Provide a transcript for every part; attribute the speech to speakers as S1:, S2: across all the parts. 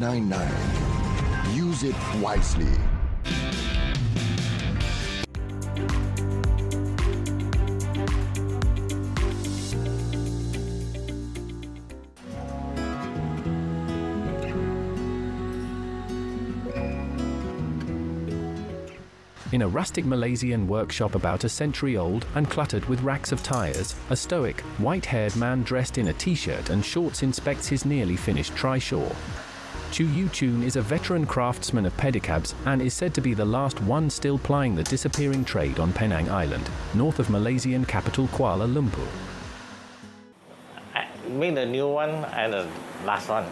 S1: 99. Use it wisely.
S2: In a rustic Malaysian workshop about a century old and cluttered with racks of tires, a stoic, white-haired man dressed in a t-shirt and shorts inspects his nearly finished trishaw. Chu Yu Chun is a veteran craftsman of pedicabs and is said to be the last one still plying the disappearing trade on Penang Island, north of Malaysian capital Kuala Lumpur.
S3: I make the new one and the last one.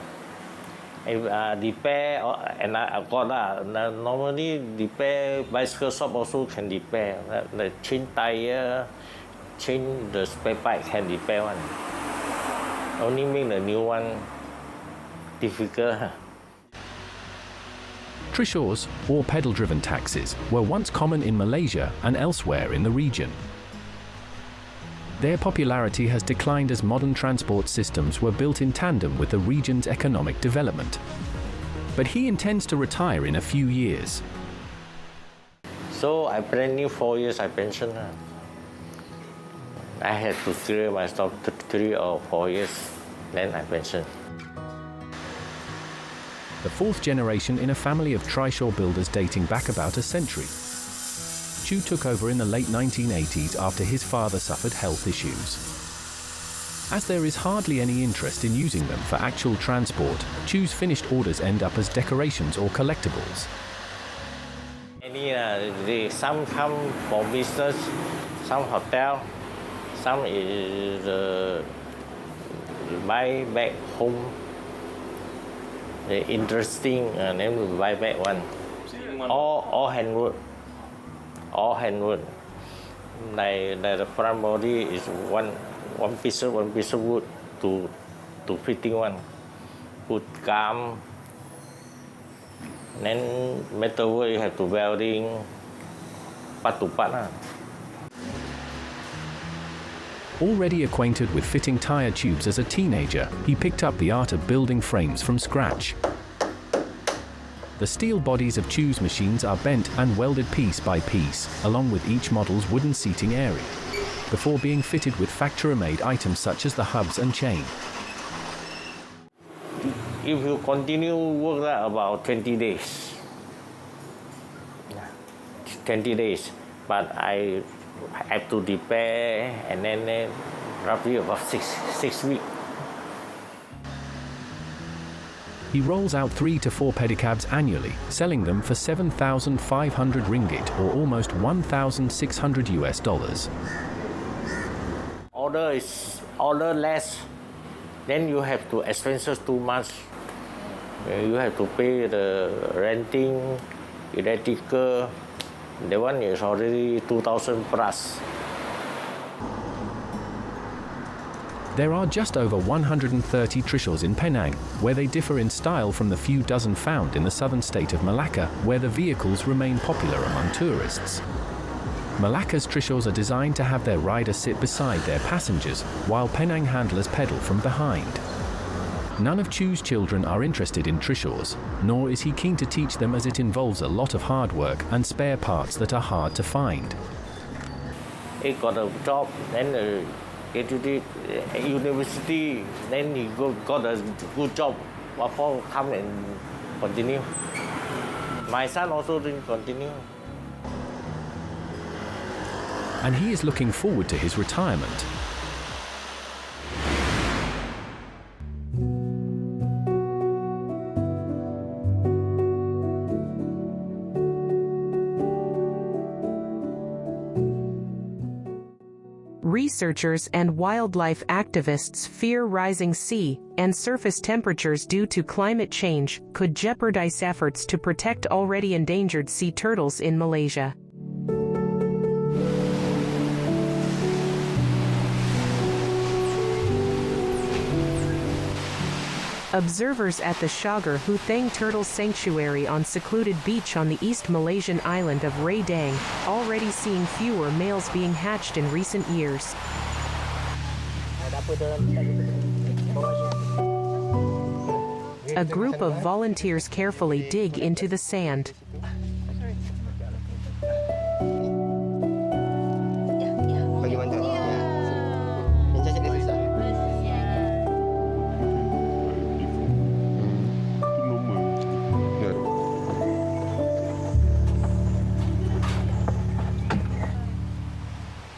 S3: If repair, and I got normally repair bicycle shop also can repair. The change tire, change the spare part can repair one. Only make the new one difficult.
S2: Trishaws, or pedal-driven taxis, were once common in Malaysia and elsewhere in the region. Their popularity has declined as modern transport systems were built in tandem with the region's economic development. But he intends to retire in a few years.
S3: So I plan 4 years I pension. I had to clear my stock 3 or 4 years, then I pension.
S2: The fourth generation in a family of trishaw builders dating back about a century. Chu took over in the late 1980s after his father suffered health issues. As there is hardly any interest in using them for actual transport, Chu's finished orders end up as decorations or collectibles.
S3: Some come for business, some hotel, some is buy back home. Interesting, and then we buy back one. All handwood. All handwood. Like the front body is one piece of wood to fitting one. Put gum. Then metal wood you have to welding part to part.
S2: Already acquainted with fitting tire tubes as a teenager, he picked up the art of building frames from scratch. The steel bodies of Chu's machines are bent and welded piece by piece, along with each model's wooden seating area, before being fitted with factory-made items such as the hubs and chain.
S3: If you continue work about 20 days. 20 days, but I have to repair and then roughly about six weeks.
S2: He rolls out 3 to 4 pedicabs annually, selling them for 7,500 ringgit or almost $1,600.
S3: Order less, then you have to expenses too much. You have to pay the renting, electrical. The one is already 2,000 plus.
S2: There are just over 130 trishaws in Penang, where they differ in style from the few dozen found in the southern state of Malacca, where the vehicles remain popular among tourists. Malacca's trishaws are designed to have their rider sit beside their passengers, while Penang handlers pedal from behind. None of Chu's children are interested in trishaws, nor is he keen to teach them as it involves a lot of hard work and spare parts that are hard to find.
S3: He got a job, then get to the university, then he got a good job. What for come and continue? My son also didn't continue.
S2: And he is looking forward to his retirement.
S4: Researchers and wildlife activists fear rising sea and surface temperatures due to climate change could jeopardize efforts to protect already endangered sea turtles in Malaysia. Observers at the Shagar Huthang Turtle Sanctuary on secluded beach on the East Malaysian island of Ray Dang, already seeing fewer males being hatched in recent years. A group of volunteers carefully dig into the sand.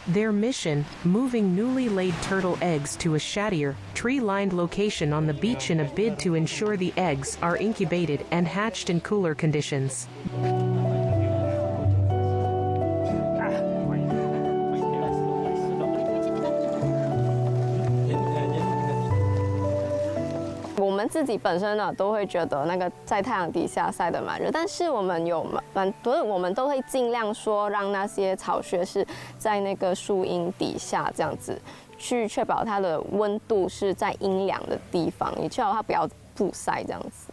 S4: Their mission, moving newly laid turtle eggs to a shadier, tree-lined location on the beach in a bid to ensure the eggs are incubated and hatched in cooler conditions.
S5: 我们自己本身呢，都会觉得那个在太阳底下晒得蛮热，但是我们我们都会尽量说让那些巢穴是在那个树荫底下，这样子去确保它的温度是在阴凉的地方，也确保它不要曝晒这样子。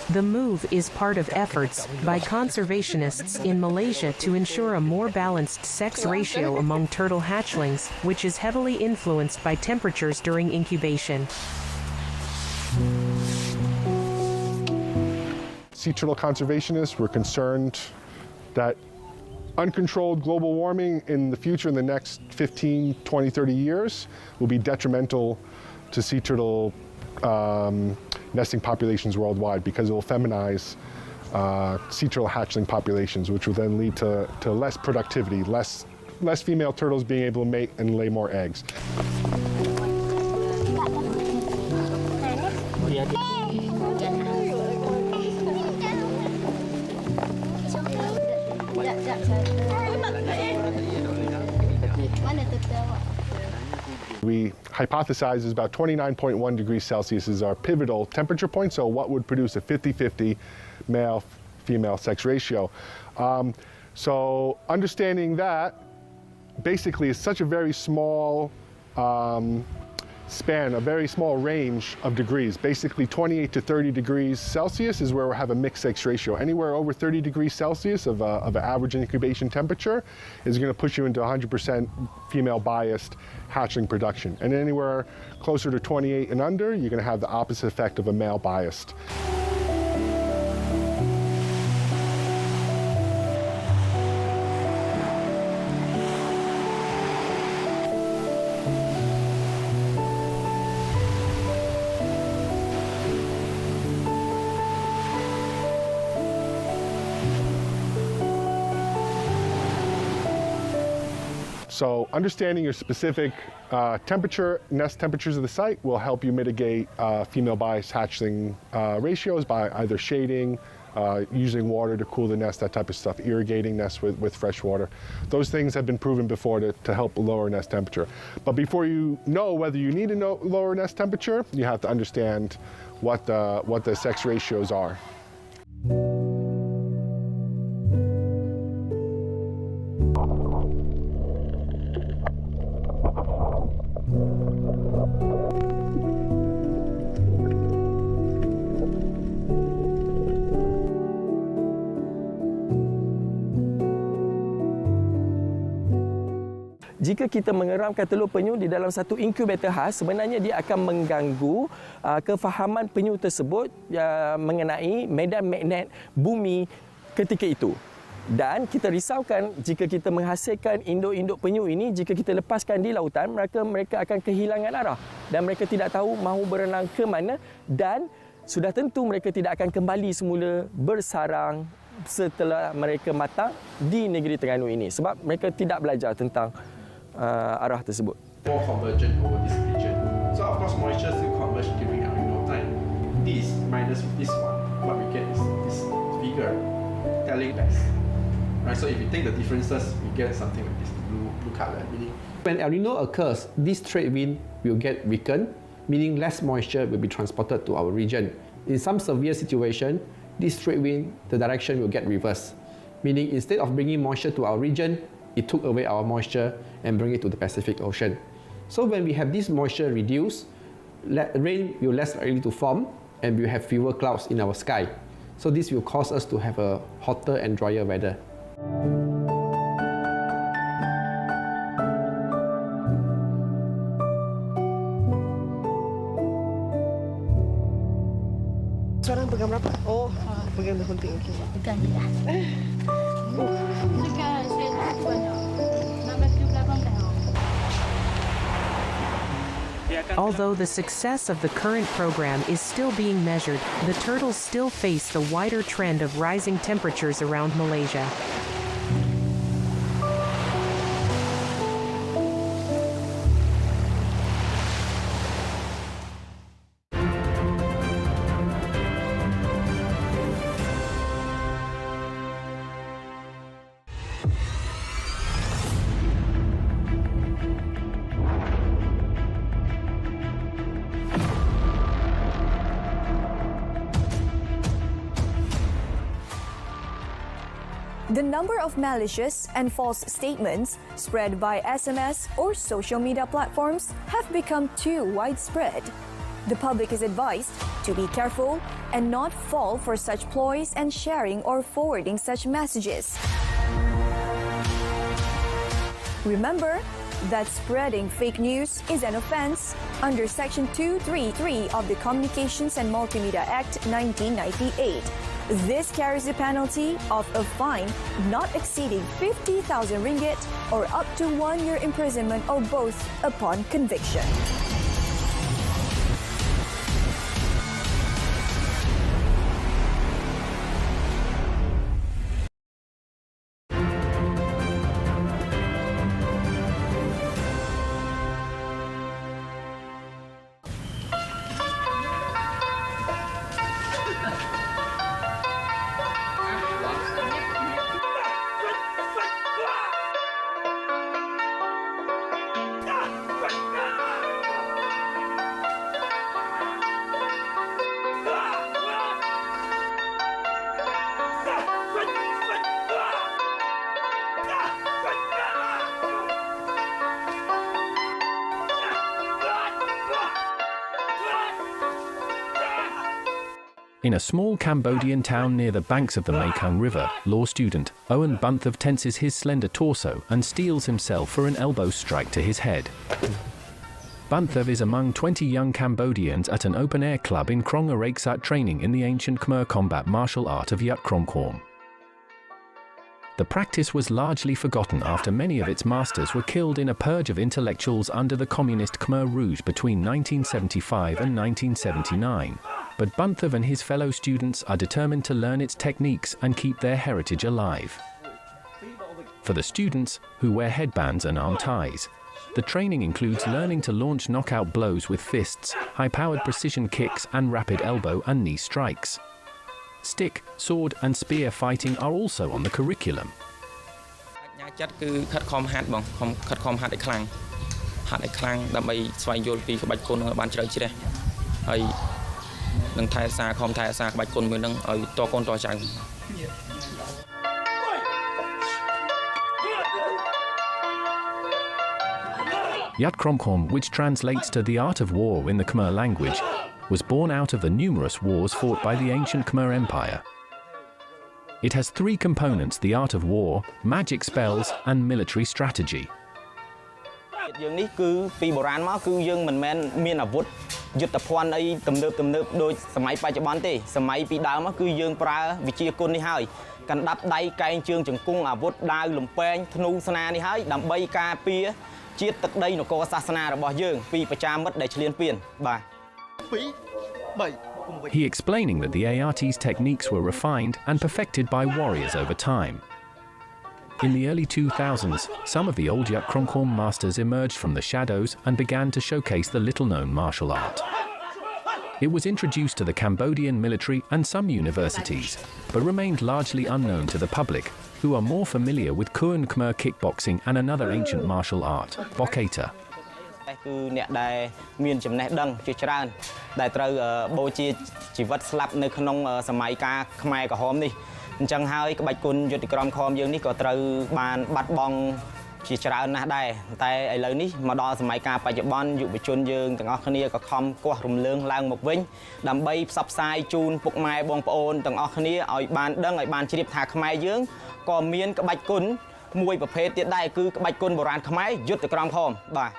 S4: The move is part of efforts by conservationists in Malaysia to ensure a more balanced sex ratio among turtle hatchlings, which is heavily influenced by temperatures during incubation.
S6: Sea turtle conservationists were concerned that uncontrolled global warming in the future, in the next 15, 20, 30 years, will be detrimental to sea turtle nesting populations worldwide because it will feminize sea turtle hatchling populations, which will then lead to less productivity, less female turtles being able to mate and lay more eggs. We hypothesize is about 29.1 degrees Celsius is our pivotal temperature point, so what would produce a 50-50 male-female sex ratio. So understanding that basically is such a very small span, a very small range of degrees. Basically 28 to 30 degrees Celsius is where we have a mixed sex ratio. Anywhere over 30 degrees Celsius of an average incubation temperature is going to push you into 100% female biased hatchling production. And anywhere closer to 28 and under, you're going to have the opposite effect of a male biased. So understanding your specific temperature, nest temperatures of the site will help you mitigate female bias hatchling ratios by either shading, using water to cool the nest, that type of stuff, irrigating nests with fresh water. Those things have been proven before to help lower nest temperature. But before you know whether you need a lower nest temperature, you have to understand what the sex ratios are.
S7: Jika kita mengeramkan telur penyu di dalam satu inkubator khas, sebenarnya dia akan mengganggu kefahaman penyu tersebut mengenai medan magnet bumi ketika itu. Dan kita risaukan jika kita menghasilkan induk-induk penyu ini, jika kita lepaskan di lautan, mereka akan kehilangan arah dan mereka tidak tahu mahu berenang ke mana, dan sudah tentu mereka tidak akan kembali semula bersarang setelah mereka matang di negeri Terengganu ini, sebab mereka tidak belajar tentang arah tersebut.
S8: More convergent over this region. So of course moisture still converge during El Nino time. This minus this one, what we get is this figure telling less. Right, so if you take the differences, we get something like this blue color. Meaning
S9: when El Nino occurs, this trade wind will get weakened, meaning less moisture will be transported to our region. In some severe situation, this trade wind, the direction will get reversed, meaning instead of bringing moisture to our region, it took away our moisture and bring it to the Pacific Ocean. So when we have this moisture reduced, rain will less likely to form and we have fewer clouds in our sky. So this will cause us to have a hotter and drier weather.
S10: Seorang pegang berapa? Oh, pegang penting. Okey.
S11: Pegang je lah. Dekat saya tu banyak. 16-18.
S4: Although the success of the current program is still being measured, the turtles still face the wider trend of rising temperatures around Malaysia.
S12: The number of malicious and false statements spread by SMS or social media platforms have become too widespread. The public is advised to be careful and not fall for such ploys and sharing or forwarding such messages. Remember that spreading fake news is an offense under Section 233 of the Communications and Multimedia Act 1998. This carries a penalty of a fine not exceeding 50,000 ringgit or up to 1 year imprisonment or both upon conviction.
S2: In a small Cambodian town near the banks of the Mekong River, law student Owen Bunthav tenses his slender torso and steels himself for an elbow strike to his head. Bunthav is among 20 young Cambodians at an open-air club in Krong Araksat training in the ancient Khmer combat martial art of Yat Krom Korm. The practice was largely forgotten after many of its masters were killed in a purge of intellectuals under the communist Khmer Rouge between 1975 and 1979. But Bunthav and his fellow students are determined to learn its techniques and keep their heritage alive. For the students, who wear headbands and arm ties, the training includes learning to launch knockout blows with fists, high-powered precision kicks and rapid elbow and knee strikes. Stick, sword and spear fighting are also on the curriculum. Yat Krom Korm, which translates to the art of war in the Khmer language, was born out of the numerous wars fought by the ancient Khmer Empire. It has three components: the art of war, magic spells, and military strategy.
S13: យើងនេះគឺពីបុរាណមកគឺយើងមិនមែនមានអាវុធយុទ្ធភ័ណ្ឌអីទំនើបដូចសម័យបច្ចុប្បន្នទេសម័យពីដើមមកគឺយើងប្រើវិជាគុណនេះហើយកណ្ដាប់ដៃកែងជើងជង្គង់អាវុធដាវលំពែងធ្នូស្នានេះហើយដើម្បីការពារជាតិទឹកដីនគរសាសនារបស់យើងពីប្រជាមិត្តដែលឈ្លានពានបាទ
S2: He explaining that the ART's techniques were refined and perfected by warriors over time. In the early 2000s, some of the old Yat Krom Korm masters emerged from the shadows and began to showcase the little-known martial art. It was introduced to the Cambodian military and some universities, but remained largely unknown to the public, who are more familiar with Kuan Khmer kickboxing and another ancient martial art, Bokata.
S13: គឺអ្នកដែលមានចំណេះដឹងជាច្រើនដែលត្រូវបូជាជីវិតស្លាប់នៅក្នុងសម័យកាលខ្មែរក្រហមនេះអញ្ចឹងហើយក្បាច់គុណយុទ្ធក្រមខមយើងនេះក៏ត្រូវបានបាត់បង់ជាច្រើនណាស់ដែរតែឥឡូវនេះមកដល់សម័យកាលបច្ចុប្បន្នយុវជនយើងទាំងអស់គ្នាក៏ខំគាស់រំលើងឡើងមកវិញដើម្បីផ្សព្វផ្សាយជូនពុកម៉ែបងប្អូនទាំងអស់គ្នាឲ្យបានដឹងឲ្យបានជ្រាបថាខ្មែរយើងក៏មានក្បាច់គុណមួយប្រភេទទៀតដែរគឺក្បាច់គុណបុរាណខ្មែរយុទ្ធក្រមខមបាទ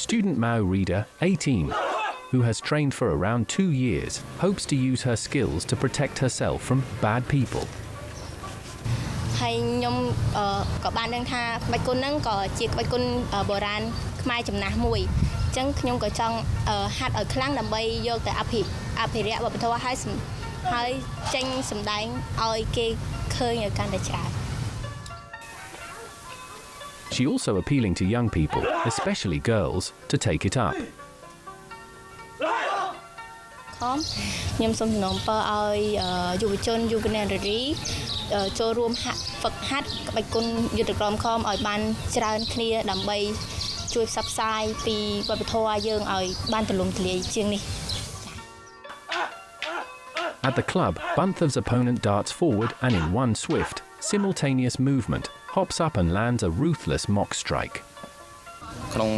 S2: Student Mao Reader, 18, who has trained for around 2 years, hopes to use her skills to protect herself from bad people.
S14: ហើយខ្ញុំក៏បានដឹងថាក្បាច់គុណហ្នឹងក៏ជាក្បាច់គុណបុរាណខ្មែរចំណាស់មួយអញ្ចឹងខ្ញុំក៏ចង់ហាត់ឲ្យខ្លាំងដើម្បីយកទៅអភិរក្សវប្បធម៌ហើយចេញសម្ដែងឲ្យគេឃើញឲ្យកាន់តែច្រើន
S2: She also appealing to young people, especially girls, to take it up.
S14: ខ្ញុំសូមសំណូមពរឲ្យយុវជនយុវនារីចូលរួមហ្វឹកហាត់ក្បាច់គុណយុទ្ធក្រមខមឲ្យបានច្រើនគ្នាដើម្បីជួយផ្សព្វផ្សាយពីវប្បធម៌យើងឲ្យបានទូលំទូលាយជាងនេះ
S2: At the club, Bunthav's opponent darts forward and in one swift, simultaneous movement, hops up and lands a ruthless mock strike.
S15: ក្នុង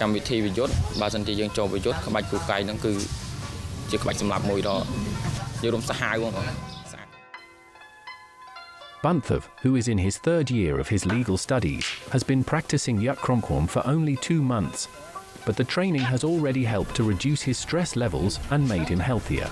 S15: កម្មវិធីវិយុទ្ធបើសិនជាយើងចូលវិយុទ្ធក្បាច់គូកែងហ្នឹងគឺជាក្បាច់សម្លាប់មួយដ៏យើងរំសាហាវបងប្អូន
S2: Bunthav, who is in his 3rd year of his legal studies, has been practicing Yukkromkorm for only 2 months, but the training has already helped to reduce his stress levels and made him healthier.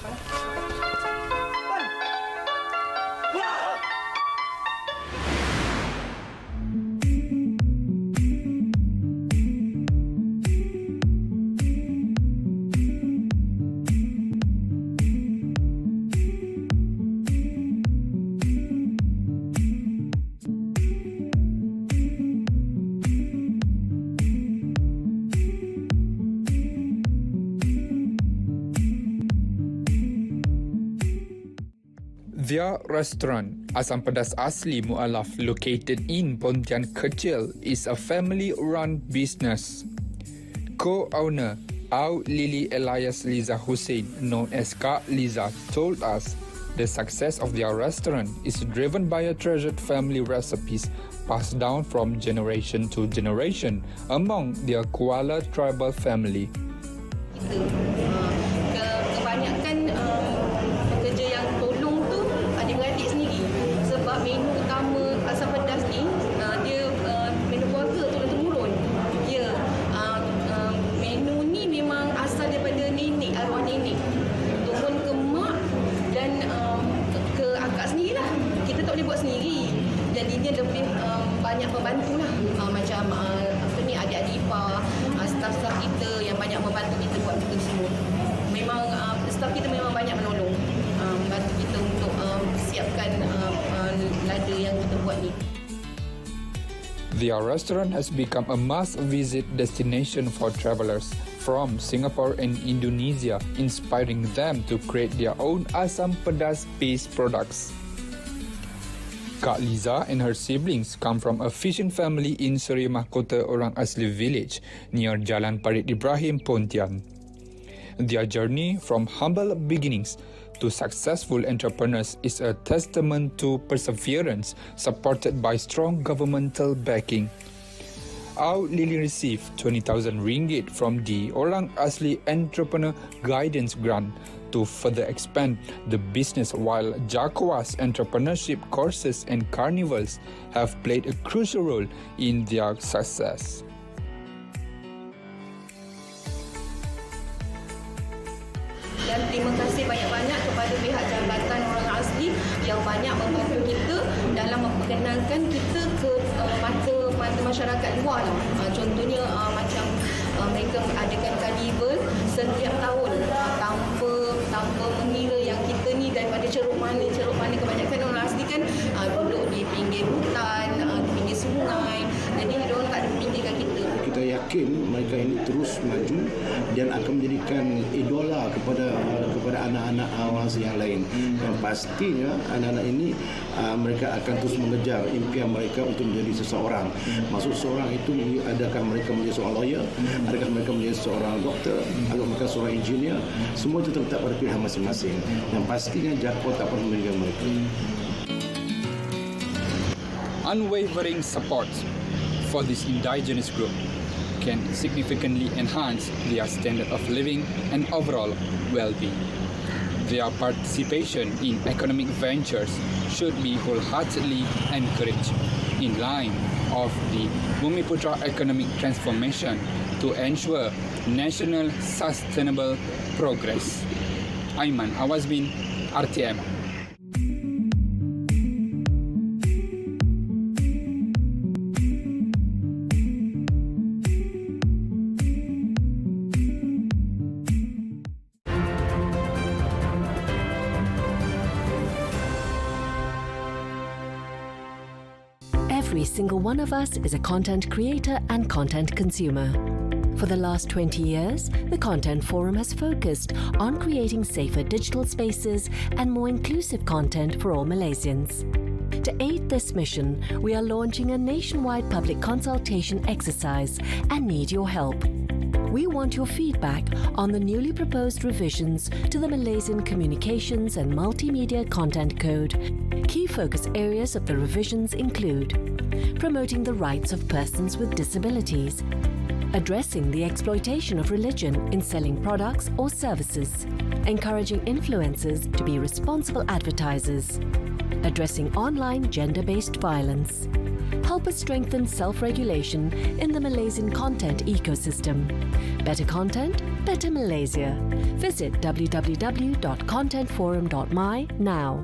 S16: Their restaurant, Asam Pedas Asli Mu'alaf, located in Pontian Kecil, is a family-run business. Co-owner Au Lili Elias Liza Hussein, known as Kak Liza, told us the success of their restaurant is driven by a treasured family recipes passed down from generation to generation among their Kuala tribal family.
S17: Kebanyakan pekerja yang tolong tu adik-beradik sendiri sebab menu utama asam pedas ni dia menu keluarga turun-temurun. Ya, menu ni memang asal daripada nenek, arwah nenek turun ke mak dan ke akak sendirilah. Kita tak boleh buat sendiri. Jadi dia lebih banyak membantu lah macam adik-adik ipar, staf-staf kita yang banyak membantu kita buat itu semua. Memang staf kita memang banyak menolong membantu kita untuk siapkan lada yang kita buat ni.
S16: Their restaurant has become a must-visit destination for travelers from Singapore and Indonesia, inspiring them to create their own Asam Pedas-based products. Kak Liza and her siblings come from a fishing family in Seri Mahkota Orang Asli village near Jalan Parit Ibrahim, Pontian. Their journey from humble beginnings to successful entrepreneurs is a testament to perseverance supported by strong governmental backing. Au Lili received 20,000 ringgit from the Orang Asli Entrepreneur Guidance Grant to further expand the business, while Jakowa's entrepreneurship courses and carnivals have played a crucial role in their success.
S17: Dan terima kasih banyak-banyak kepada pihak Jabatan Orang Asli yang banyak membantu kita dalam memperkenalkan kita ke mata masyarakat luar lah. Contohnya macam mereka adakan karnival setiap tahun tanpa mengira yang kita ni daripada ceruk mana kebanyakan orang asli kan duduk di pinggir hutan, di pinggir sungai. Jadi mereka tak ada pinggirkan kita.
S18: Kita mungkin mereka ini terus maju dan akan menjadikan idola kepada anak-anak awas yang lain. Dan pastinya anak-anak ini mereka akan terus mengejar impian mereka untuk menjadi seseorang. Maksud seorang itu, adakah mereka menjadi seorang lawyer, adakah mereka menjadi seorang doktor, adakah mereka seorang engineer, semua itu terletak pada pilihan masing-masing. Dan pastinya Jako tak pernah meninggalkan mereka.
S16: Unwavering support for this indigenous group can significantly enhance their standard of living and overall well-being. Their participation in economic ventures should be wholeheartedly encouraged in line of the Bumiputra economic transformation to ensure national sustainable progress. Aiman Awazbin, RTM.
S19: Every single one of us is a content creator and content consumer. For the last 20 years, the Content Forum has focused on creating safer digital spaces and more inclusive content for all Malaysians. To aid this mission, we are launching a nationwide public consultation exercise and need your help. We want your feedback on the newly proposed revisions to the Malaysian Communications and Multimedia Content Code. Key focus areas of the revisions include promoting the rights of persons with disabilities, addressing the exploitation of religion in selling products or services, encouraging influencers to be responsible advertisers, addressing online gender-based violence. Help us strengthen self-regulation in the Malaysian content ecosystem. Better content, better Malaysia. Visit www.contentforum.my now.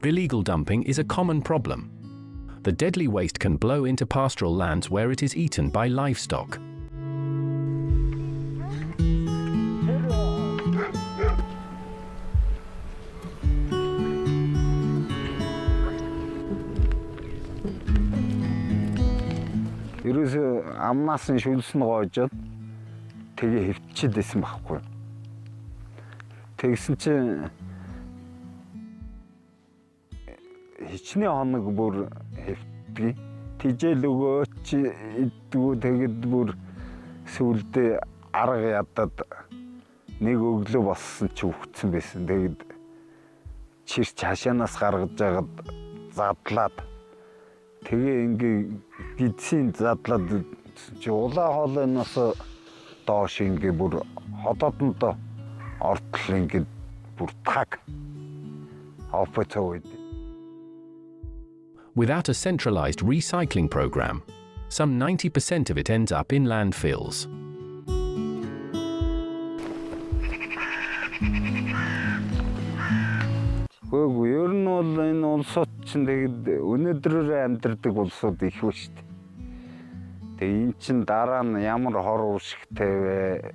S2: Illegal dumping is a common problem. The deadly waste can blow into pastoral lands where it is eaten by livestock.
S20: ерөөсөө амнаас нь шүлсэн гоожод тэгээ хөвчилсэн байхгүй. Тэгсэн чинь хичнээн хоног бүр хөвтгий. Тижэл өгөөч иддгүү тэгэд бүр сүулдэ арга ядад нэг өглөө болсон ч үхсэн байсан. Тэгэд чирч хашаанаас гаргаж жагаад задлаад тэгээ ингээ гидсийн задлаад чи улаа хоолойноос доош ингээ бүр хотоодонд ортол ингээ бүр таг опцоод.
S2: Without a centralized recycling program, some 90% of it ends up in landfills.
S20: Хөөгүй ер нь бол энэ улсууд чинь тэгээд өнөөдрөөр амьдардаг улсууд их ба шүү дээ. Тэгээд эн чинь дараа нь ямар хор уршигтай вэ?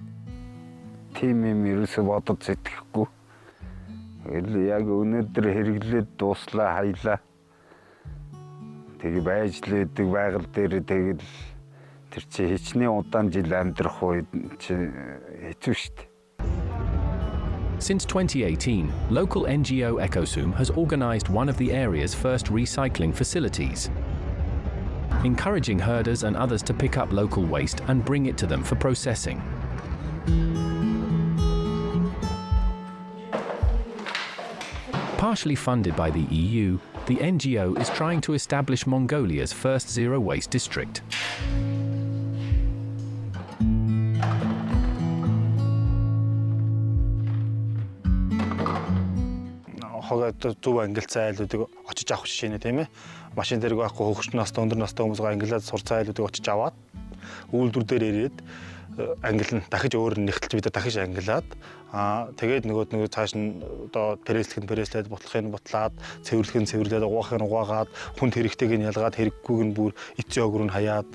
S20: Тим юм ерөөсө бодож сэтгэхгүй. Яг өнөөдөр хэрэглээд дуслаа хаялаа. Тэгээ байж л байдаг байгаль дээр тэгээд тэр чи хичнээн удаан жил амьдрах үед чи хэцүү шүү дээ.
S2: Since 2018, local NGO Ecosum has organized one of the area's first recycling facilities, encouraging herders and others to pick up local waste and bring it to them for processing. Partially funded by the EU, the NGO is trying to establish Mongolia's first zero-waste district.
S21: хог зөв ангил цайлуудыг очиж авах жишээ нэ тийм ээ. Машин дээр байхгүй хөгжиж настай өндөр настай хүмүүс ангилаад сур цайлуудыг очиж аваад үйлдвэр дээр ирээд ангил нь дахиж өөр нь нэгтэлж бид дахиж ангилаад тэгээд нөгөө цааш нь одоо пресслэхэд бутлахыг нь бутлаад цэвэрлэхийг нь цэвэрлээд угаахыг нь угаагаад хүнд хэрэгтэйг нь ялгаад хэрэггүйг нь бүр эцсийн өгөр нь хаяад.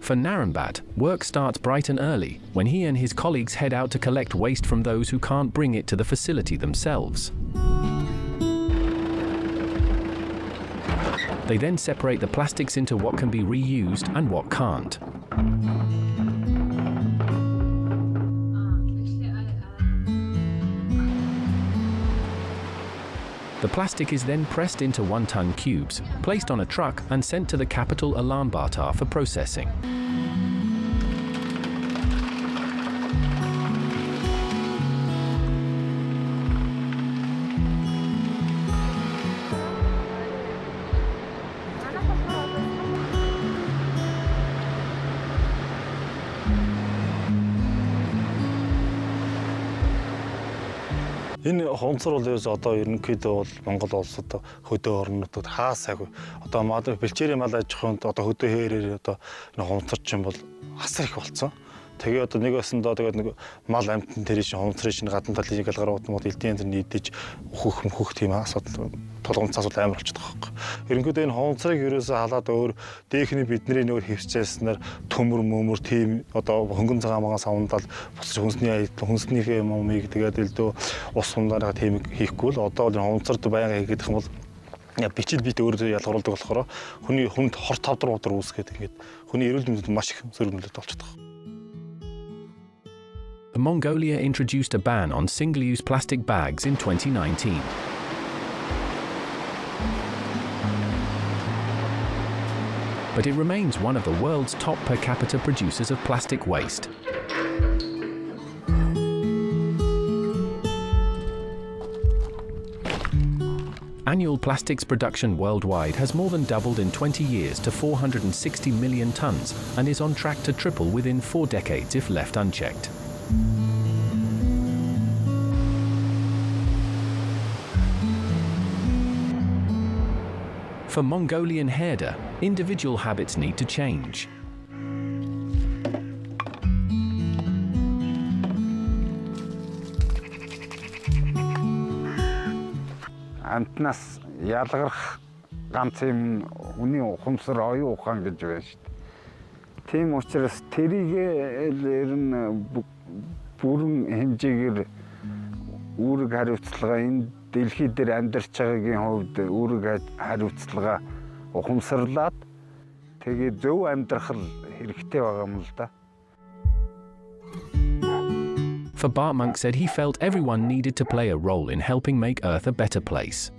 S2: For Narambad, work starts bright and early when he and his colleagues head out to collect waste from those who can't bring it to the facility themselves. They then separate the plastics into what can be reused and what can't. The plastic is then pressed into 1-ton cubes, placed on a truck and sent to the capital Ulaanbaatar for processing.
S21: Энэ хонцор бол одоо ерөнхийдөө бол Монгол улсад хөдөө орнуудад хаасаагүй. Одоо бэлчээрийн мал аж ахуйнд одоо хөдөө хээрээр одоо энэ хонцор чинь бол асар их болцсон. Тэгээ одоо нэг басндаа тэгээд нэг мал амьтан тэр чинь хонцрын чинь гадна талын галгарууд мод элдийн тэр нийдэж өөхөх тийм асуудал толгомц асуудал амар болчиход байгаа хэрэг. Ерөнхийдөө энэ хонцрыг ерөөсөө халаад өөр дээхний бидний нөр хөвчээснээр төмөр мөмөр тийм одоо хөнгөн цагаан магаа савндаал бусч хүнснийхээ момыг тэгээд элдөө ус сумдаараа тийм хийхгүй л одоо энэ хонцорд байнга хийгээд их юм бол бичил бит өөрөө ялгаруулдаг болохоор хүний хүнд хор тавдар үүсгээд ингээд хүний эрүүл мэндэд маш их сөргөлт болчиход байгаа.
S2: Mongolia introduced a ban on single-use plastic bags in 2019. But it remains one of the world's top per capita producers of plastic waste. Annual plastics production worldwide has more than doubled in 20 years to 460 million tons and is on track to triple within 4 decades if left unchecked. For Mongolian herder, individual habits need to change.
S20: Амтнаас ялгарх ганц юм хүний ухамсар оюун ухаан гэж байна шүү дээ. Тийм учраас тэрийг ер нь бүрэн хэмжээгээр үүрэг хариуцлага энэ дэлхий дээр амьдарч байгаагийн хувьд үүрэг хариуцлага ухамсарлаад тэгээд зөв амьдрах хэрэгтэй байгаа юм л да.
S2: For Bartmonk said he felt everyone needed to play a role in helping make Earth a better place.